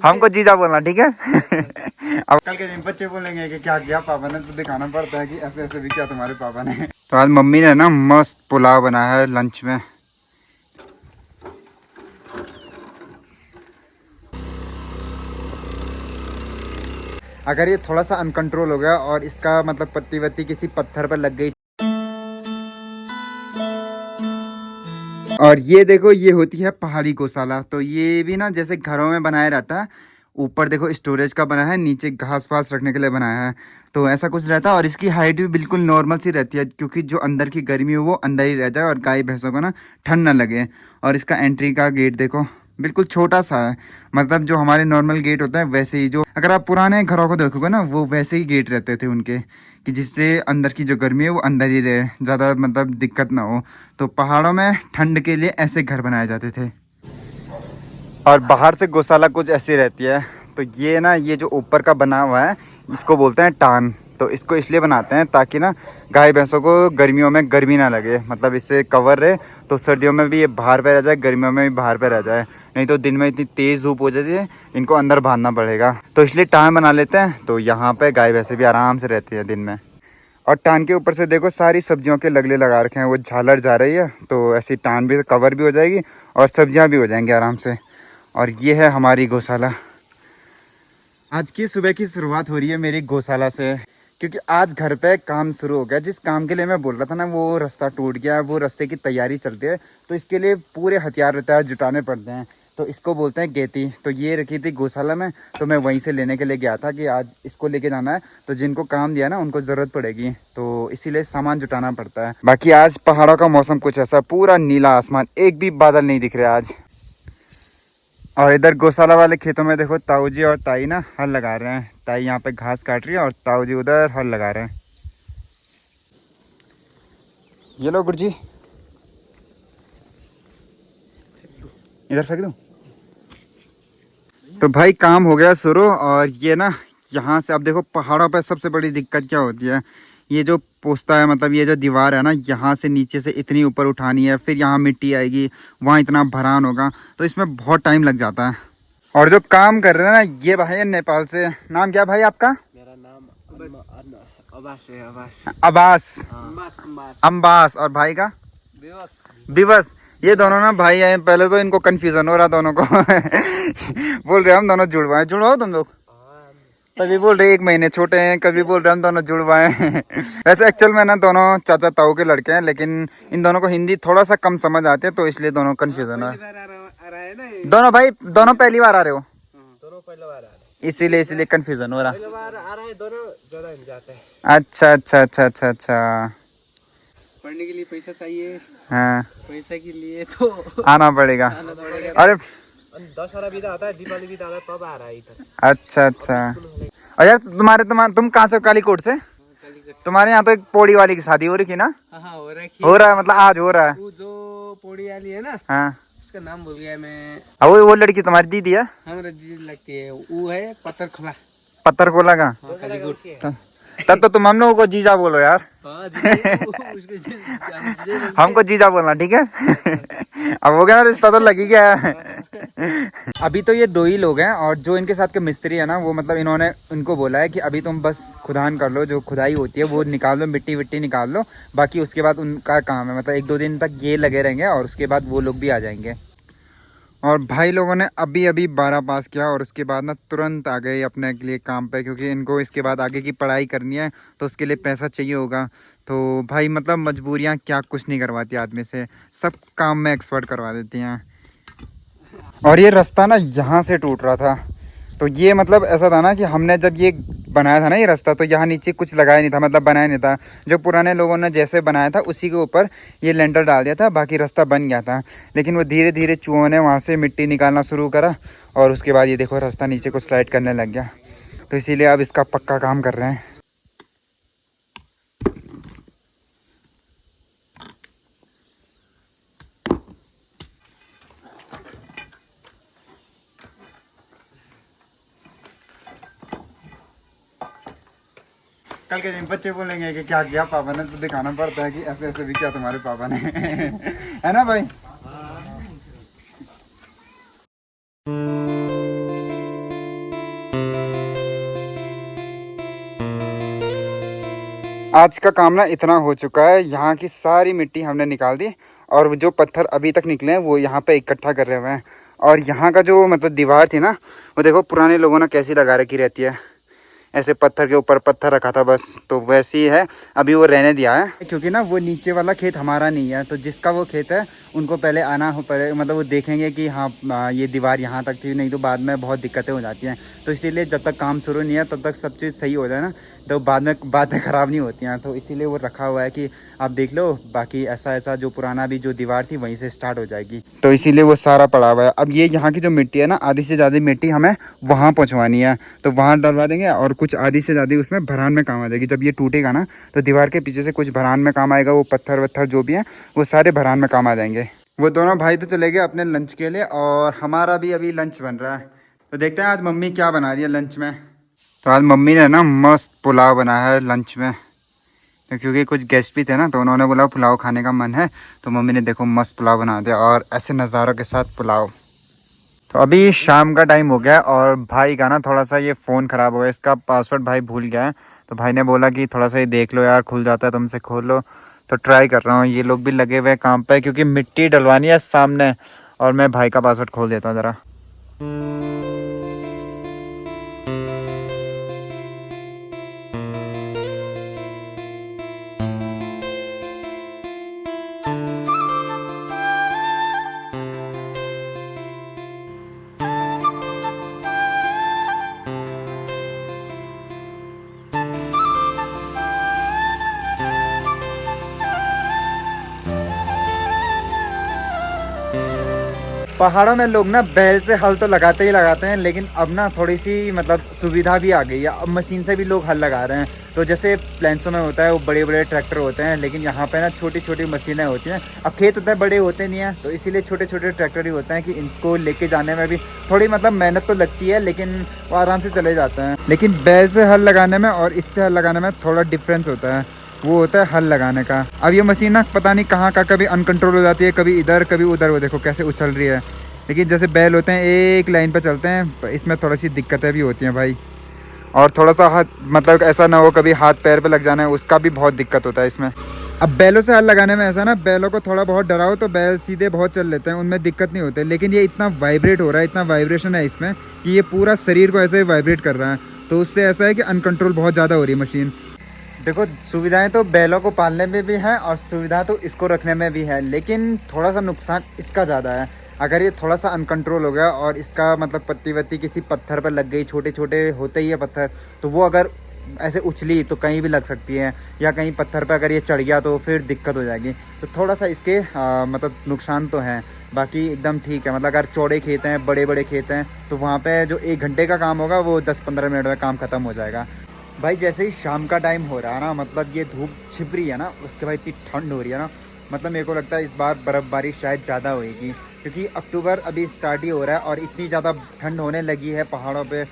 हमको जीजा बोलना, ठीक है। अब कल के दिन बच्चे बोलेंगे कि क्या किया पापा ने, तो दिखाना पड़ता है कि ऐसे ऐसे भी किया तुम्हारे पापा ने। तो आज मम्मी ने ना मस्त पुलाव बनाया है लंच में। अगर ये थोड़ा सा अनकंट्रोल हो गया और इसका मतलब पत्ती वत्ती किसी पत्थर पर लग गई, और ये देखो ये होती है पहाड़ी गौशाला। तो ये भी ना जैसे घरों में बनाया रहता है, ऊपर देखो स्टोरेज का बना है, नीचे घास वास रखने के लिए बनाया है। तो ऐसा कुछ रहता है और इसकी हाइट भी बिल्कुल नॉर्मल सी रहती है, क्योंकि जो अंदर की गर्मी हो वो अंदर ही रह जाए और गाय भैंसों को ना ठंड ना लगे। और इसका एंट्री का गेट देखो बिल्कुल छोटा सा है, मतलब जो हमारे नॉर्मल गेट होता है वैसे ही। जो अगर आप पुराने घरों को देखोगे ना, वो वैसे ही गेट रहते थे उनके, कि जिससे अंदर की जो गर्मी है वो अंदर ही रहे, ज़्यादा मतलब दिक्कत ना हो। तो पहाड़ों में ठंड के लिए ऐसे घर बनाए जाते थे। और बाहर से गौशाला कुछ ऐसी रहती है। तो ये ना ये जो ऊपर का बना हुआ है इसको बोलते हैं टान। तो इसको इसलिए बनाते हैं ताकि ना गाय भैंसों को गर्मियों में गर्मी ना लगे, मतलब इससे कवर रहे। तो सर्दियों में भी ये बाहर पे रह जाए, गर्मियों में भी बाहर पे रह जाए, नहीं तो दिन में इतनी तेज़ धूप हो जाती है, इनको अंदर बांधना पड़ेगा। तो इसलिए टान बना लेते हैं। तो यहाँ पे गाय भैंसे भी आराम से रहती है दिन में। और टान के ऊपर से देखो सारी सब्जियों के लगले लगा रखे हैं, वो झालर जा रही है, तो ऐसी टान भी कवर भी हो जाएगी और सब्जियां भी हो जाएंगी आराम से। और ये है हमारी गौशाला। आज की सुबह की शुरुआत हो रही है मेरी गौशाला से, क्योंकि आज घर पे काम शुरू हो गया। जिस काम के लिए मैं बोल रहा था ना, वो रास्ता टूट गया, वो रास्ते की तैयारी चलती है। तो इसके लिए पूरे हथियार रहता है, जुटाने पड़ते हैं। तो इसको बोलते हैं गेती। तो ये रखी थी गौशाला में, तो मैं वहीं से लेने के लिए गया था कि आज इसको लेके जाना है। तो जिनको काम दिया ना उनको ज़रूरत पड़ेगी, तो इसीलिए सामान जुटाना पड़ता है। बाकी आज पहाड़ों का मौसम कुछ ऐसा, पूरा नीला आसमान, एक भी बादल नहीं दिख रहा आज। और इधर गौशाला वाले खेतों में देखो ताऊ जी और ताई ना हल लगा रहे हैं। ताई यहाँ पे घास काट रही है और ताऊ जी उधर हल लगा रहे हैं। ये लो गुरुजी, इधर फेंक दूँ। तो भाई काम हो गया शुरू। और ये ना यहाँ से अब देखो पहाड़ों पे सबसे बड़ी दिक्कत क्या होती है, ये जो पोस्ता है, मतलब ये जो दीवार है ना, यहाँ से नीचे से इतनी ऊपर उठानी है, फिर यहाँ मिट्टी आएगी, वहाँ इतना भरान होगा, तो इसमें बहुत टाइम लग जाता है। और जो काम कर रहे हैं ना ये भाई है नेपाल से। नाम क्या भाई आपका? मेरा नाम अब्बास है। अब्बास, अब्बास। अम्बास। और भाई का? दिवस। दिवस। ये दोनों ना भाई हैं। पहले तो इनको कंफ्यूजन हो रहा दोनों को। बोल रहे हम दोनों जुड़वा हैं। जुड़वा हो तुम लोग? तभी बोल रहे 1 महीने छोटे हैं, कभी बोल रहे हम दोनों जुड़वा हैं। वैसे एक्चुअल में ना दोनों चाचा ताऊ के लड़के हैं, लेकिन इन दोनों को हिंदी थोड़ा सा कम समझ आती है, तो इसलिए दोनों कंफ्यूजन है। दोनों भाई दोनों पहली बार आ रहे हो, दोनों पहले बार आ रहे इसीलिए कंफ्यूजन हो रहा। पहले बार आ रहा है, दोनों ज्यादा नहीं जाते हैं। अच्छा अच्छा अच्छा अच्छा अच्छा। पढ़ने के लिए पैसा चाहिए। हाँ, पैसा के लिए तो आना पड़ेगा। अरे 10 विदा आता है, दीपावली विदा आता है, तब आ रहा है इधर। अच्छा अच्छा। और यार तुम कहाँ से? कालीकोट से? तुम्हारे यहाँ तो एक पौड़ी वाली की शादी हो रही थी ना? हाँ हो रहा है, मतलब आज हो रहा है। वो जो पौड़ी वाली है ना, हाँ, उसका नाम भूल गया मैं। वो लड़की तुम्हारी दीदी है? हमारा दीदी लगती है, वो है पत्थर खोला। पत्थर कोला का? तब तो तुम हम लोगों को जीजा बोलो यार। हमको जीजा बोलना, ठीक है। अब हो गया ना, रिश्ता तो लग ही गया है। अभी तो ये 2 ही लोग हैं, और जो इनके साथ के मिस्त्री है ना, वो मतलब इन्होंने इनको बोला है कि अभी तुम बस खुदान कर लो, जो खुदाई होती है वो निकाल लो, मिट्टी विट्टी निकाल लो, बाकी उसके बाद उनका काम है। मतलब 1-2 दिन तक ये लगे रहेंगे और उसके बाद वो लोग भी आ जाएंगे। और भाई लोगों ने अभी अभी 12 पास किया और उसके बाद ना तुरंत आ गए अपने के लिए काम पे, क्योंकि इनको इसके बाद आगे की पढ़ाई करनी है, तो उसके लिए पैसा चाहिए होगा। तो भाई मतलब मजबूरियाँ क्या कुछ नहीं करवाती आदमी से, सब काम में एक्सपर्ट करवा देती हैं। और ये रास्ता ना यहाँ से टूट रहा था, तो ये मतलब ऐसा था ना कि हमने जब ये बनाया था ना ये रास्ता, तो यहाँ नीचे कुछ लगाया नहीं था, मतलब बनाया नहीं था। जो पुराने लोगों ने जैसे बनाया था उसी के ऊपर ये लेंटर डाल दिया था, बाकी रास्ता बन गया था। लेकिन वो धीरे धीरे चूहों ने वहाँ से मिट्टी निकालना शुरू करा, और उसके बाद ये देखो रास्ता नीचे को स्लाइड करने लग गया। तो इसीलिए अब इसका पक्का काम कर रहे हैं। कल के दिन बच्चे बोलेंगे कि क्या किया पापा ने, तो दिखाना पड़ता है कि ऐसे ऐसे भी किया तुम्हारे पापा ने। है ना भाई? आज का काम ना इतना हो चुका है, यहाँ की सारी मिट्टी हमने निकाल दी और जो पत्थर अभी तक निकले हैं वो यहाँ पे इकट्ठा कर रहे हुए हैं। और यहाँ का जो मतलब दीवार थी ना, वो देखो पुराने लोगों ने कैसी लगा रखी रहती है, ऐसे पत्थर के ऊपर पत्थर रखा था बस, तो वैसी है। अभी वो रहने दिया है क्योंकि ना वो नीचे वाला खेत हमारा नहीं है, तो जिसका वो खेत है उनको पहले आना हो पड़े, मतलब वो देखेंगे कि हाँ ये दीवार यहाँ तक थी, नहीं तो बाद में बहुत दिक्कतें हो जाती हैं। तो इसीलिए जब तक काम शुरू नहीं है तब तक सब चीज़ सही हो जाए ना, तो बाद में बातें ख़राब नहीं होती हैं। तो इसीलिए वो रखा हुआ है कि आप देख लो, बाकी ऐसा जो पुराना भी जो दीवार थी वहीं से स्टार्ट हो जाएगी, तो इसीलिए वो सारा पड़ा हुआ है। अब ये यहाँ की जो मिट्टी है ना, आधी से ज़्यादा मिट्टी हमें वहाँ पहुँचवानी है, तो वहाँ डलवा देंगे और कुछ आधी से ज़्यादा उसमें भरान में काम आ जाएगी। जब ये टूटेगा ना तो दीवार के पीछे से कुछ भरान में काम आएगा, वो पत्थर वत्थर जो भी है वो सारे भरान में काम आ जाएंगे। वो दोनों भाई तो चले गए अपने लंच के लिए और हमारा भी अभी लंच बन रहा है, तो देखते हैं आज मम्मी क्या बना रही है लंच में। तो आज मम्मी ने ना मस्त पुलाव बनाया है लंच में, तो क्योंकि कुछ गेस्ट भी थे ना, तो उन्होंने बोला पुलाव खाने का मन है, तो मम्मी ने देखो मस्त पुलाव बना दिया और ऐसे नज़ारों के साथ पुलाव। तो अभी शाम का टाइम हो गया और भाई का ना थोड़ा सा ये फ़ोन ख़राब हो गया, इसका पासवर्ड भाई भूल गया है, तो भाई ने बोला कि थोड़ा सा ये देख लो यार, खुल जाता है तुमसे खोल लो। तो ट्राई कर रहा हूँ, ये लोग भी लगे हुए हैं काम पे क्योंकि मिट्टी डलवानी है सामने, और मैं भाई का पासवर्ड खोल देता हूँ ज़रा। पहाड़ों में लोग ना बैल से हल तो लगाते ही लगाते हैं, लेकिन अब ना थोड़ी सी मतलब सुविधा भी आ गई है, अब मशीन से भी लोग हल लगा रहे हैं। तो जैसे प्लेन्सों में होता है वो बड़े बड़े ट्रैक्टर होते हैं, लेकिन यहाँ पे ना छोटी छोटी मशीनें होती हैं। अब खेत उतने बड़े होते नहीं हैं, तो इसीलिए छोटे छोटे ट्रैक्टर ही होते हैं कि इनको लेके जाने में भी थोड़ी मतलब मेहनत तो लगती है, लेकिन वो आराम से चले जाते हैं। लेकिन बैल से हल लगाने में और इससे हल लगाने में थोड़ा डिफरेंस होता है, वो होता है हल लगाने का। अब ये मशीन ना पता नहीं कहाँ का कभी अनकंट्रोल हो जाती है, कभी इधर कभी उधर, वो देखो कैसे उछल रही है। लेकिन जैसे बैल होते हैं एक लाइन पर चलते हैं, इसमें थोड़ी सी दिक्कतें भी होती हैं भाई, और थोड़ा सा हाथ मतलब ऐसा ना हो कभी हाथ पैर पे लग जाना है, उसका भी बहुत दिक्कत होता है इसमें। अब बैलों से हल लगाने में ऐसा ना, बैलों को थोड़ा बहुत डराओ तो बैल सीधे बहुत चल लेते हैं, उनमें दिक्कत नहीं होती। लेकिन ये इतना वाइब्रेट हो रहा है, इतना वाइब्रेशन है इसमें कि ये पूरा शरीर को ऐसे वाइब्रेट कर रहा है, तो उससे ऐसा है कि अनकंट्रोल बहुत ज़्यादा हो रही है मशीन। देखो सुविधाएं तो बैलों को पालने में भी हैं और सुविधा तो इसको रखने में भी है, लेकिन थोड़ा सा नुकसान इसका ज़्यादा है। अगर ये थोड़ा सा अनकंट्रोल हो गया और इसका मतलब पत्ती वत्ती किसी पत्थर पर लग गई, छोटे छोटे होते ही है पत्थर, तो वो अगर ऐसे उछली तो कहीं भी लग सकती है, या कहीं पत्थर पर अगर ये चढ़ गया तो फिर दिक्कत हो जाएगी। तो थोड़ा सा इसके मतलब नुकसान तो हैं, बाकी एकदम ठीक है। मतलब अगर चौड़े खेत हैं, बड़े बड़े खेत हैं, तो वहाँ पे जो 1 घंटे का काम होगा वो 10-15 मिनट में काम ख़त्म हो जाएगा। भाई जैसे ही शाम का टाइम हो रहा है ना, मतलब ये धूप छिप रही है ना, उसके बाद इतनी ठंड हो रही है ना, मतलब मेरे को लगता है इस बार बर्फ़बारी शायद ज़्यादा होएगी, क्योंकि अक्टूबर अभी स्टार्ट ही हो रहा है और इतनी ज़्यादा ठंड होने लगी है पहाड़ों पे,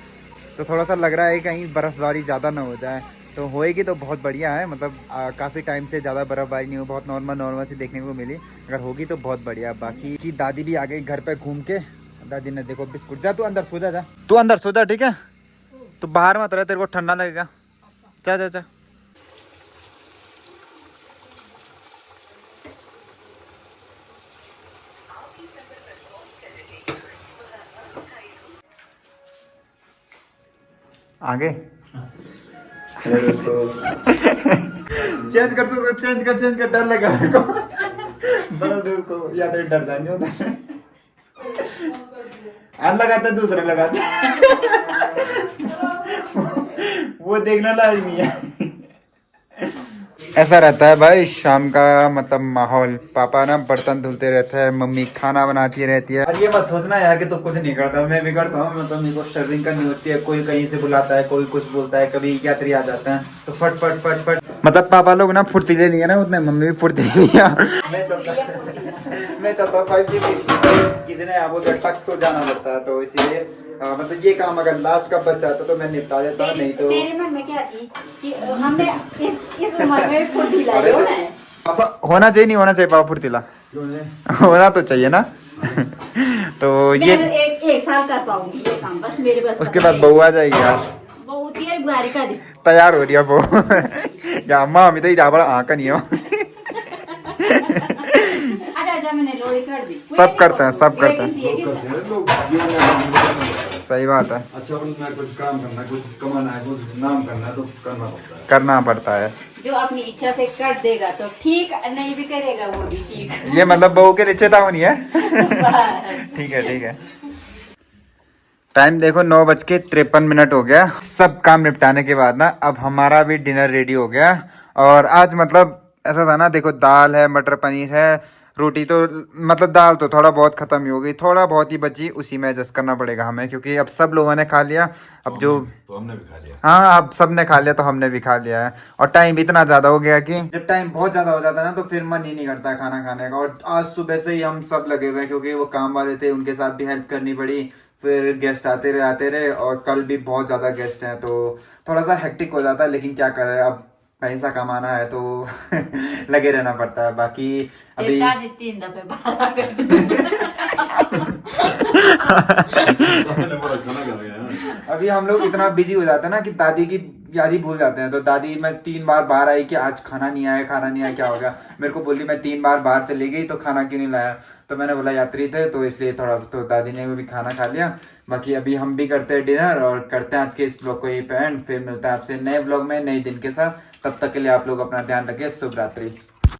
तो थोड़ा सा लग रहा है कहीं बर्फ़बारी ज़्यादा ना हो जाए। तो होएगी तो बहुत बढ़िया है, मतलब काफ़ी टाइम से ज़्यादा बर्फ़बारी नहीं हो, बहुत नॉर्मल सी देखने को मिली, अगर होगी तो बहुत बढ़िया। बाकी की दादी भी आ गई घर पर घूम के, दादी ने देखो बिस्कुट, जा तू अंदर सो जा, तू अंदर सो जा, ठीक है, तो बाहर मत रहे, तेरे को ठंडा लगेगा, जा जा जा। आगे चेंज कर, तो चेंज कर, डर लगा मेरे को, बड़ा दूर को, या तो डर जाएंगे उधर, आज लगाता दूसरा लगाता वो देखना लायक नहीं है। ऐसा रहता है भाई शाम का मतलब माहौल। पापा ना बर्तन धुलते रहते हैं, मम्मी खाना बनाती रहती है। और ये मत सोचना यार कि तो कुछ नहीं करता, मैं भी करता हूँ। मतलब मेरे को सर्विंग करनी होती है, कोई कहीं से बुलाता है, कोई कुछ बोलता है, कभी यात्री आ जाते हैं, तो फट फट फट फट, मतलब पापा लोग ना फुर्तीले नहीं है ना उतने, मम्मी भी फुर्तीली नहीं है। मैं चलता हूँ किसी ने आप तक तो जाना पड़ता है, तो इसीलिए मतलब ये काम अगर लास्ट का बच जाता तो मैं निपटा देता हूँ, नहीं तो। तेरे मन में क्या थी कि हमने इस उम्र में फुर्तीला होना है? पापा होना चाहिए, नहीं होना चाहिए पापा फुर्तीला? होना तो चाहिए ना। तो मैं ये तो एक साल कर पाऊंगी ये काम, बस मेरे बस। उसके बाद बहू आ जाएगी यार, बहू तेरी बुआरी का दी तैयार हो रही है बहू। या अम्मा अमित ही डाबड़ आंका नहीं हो। आजा आजा मैंने लोड़ी कर दी। सब करते हैं, सब करते हैं। लोग जीवन में सही बात है, अच्छा बनना है, कुछ काम करना है, कुछ कमाना है, कुछ नाम करना है तो करना पड़ता है। करना पड़ता है। जो अपनी इच्छा से कर देगा तो ठीक, नहीं भी करेगा वो भी ठीक। ये मतलब बहू के लिए चेतावनी है। बस। ठीक है, ठीक है। टाइम देखो 9:53 हो गया। सब काम निपटाने के बाद ना अब हमारा भी डिनर रेडी हो गया। और आज मतलब ऐसा था ना, देखो दाल है, मटर पनीर है, रोटी तो मतलब दाल तो थोड़ा बहुत खत्म ही हो गई, थोड़ा बहुत ही बची, उसी में एडजस्ट करना पड़ेगा हमें, क्योंकि अब सब लोगों ने खा लिया। अब जो तो हमने भी खा लिया। हाँ, अब सबने खा लिया तो हमने भी खा लिया है। और टाइम भी इतना ज्यादा हो गया कि जब टाइम बहुत ज्यादा हो जाता है ना तो फिर मन ही नहीं करता है खाना खाने का। और आज सुबह से ही हम सब लगे हुए हैं, क्योंकि वो काम वाले थे, उनके साथ भी हेल्प करनी पड़ी। फिर गेस्ट आते रहे और कल भी बहुत ज्यादा गेस्ट हैं, तो थोड़ा सा हेक्टिक हो जाता है। लेकिन क्या करें, अब पैसा कमाना है तो लगे रहना पड़ता है। बाकी अभी 3 दफे बाहर आ गए। हमने बड़ा खाना खा लिया है। अभी हम लोग इतना बिजी हो जाते हैं ना कि दादी की याद ही भूल जाते हैं। तो दादी मैं 3 बार बाहर आई कि आज खाना नहीं आया, खाना नहीं आया, क्या हो गया। मेरे को बोली मैं 3 बार बाहर चली गई तो खाना क्यों नहीं लाया। तो मैंने बोला यात्री थे तो इसलिए थोड़ा, तो दादी ने भी खाना खा लिया। बाकी अभी हम भी करते हैं डिनर और करते हैं आज के इस ब्लॉग को यही पे एंड। फिर मिलता है आपसे नए ब्लॉग में नए दिन के साथ। तब तक के लिए आप लोग अपना ध्यान रखिए। शुभ रात्रि।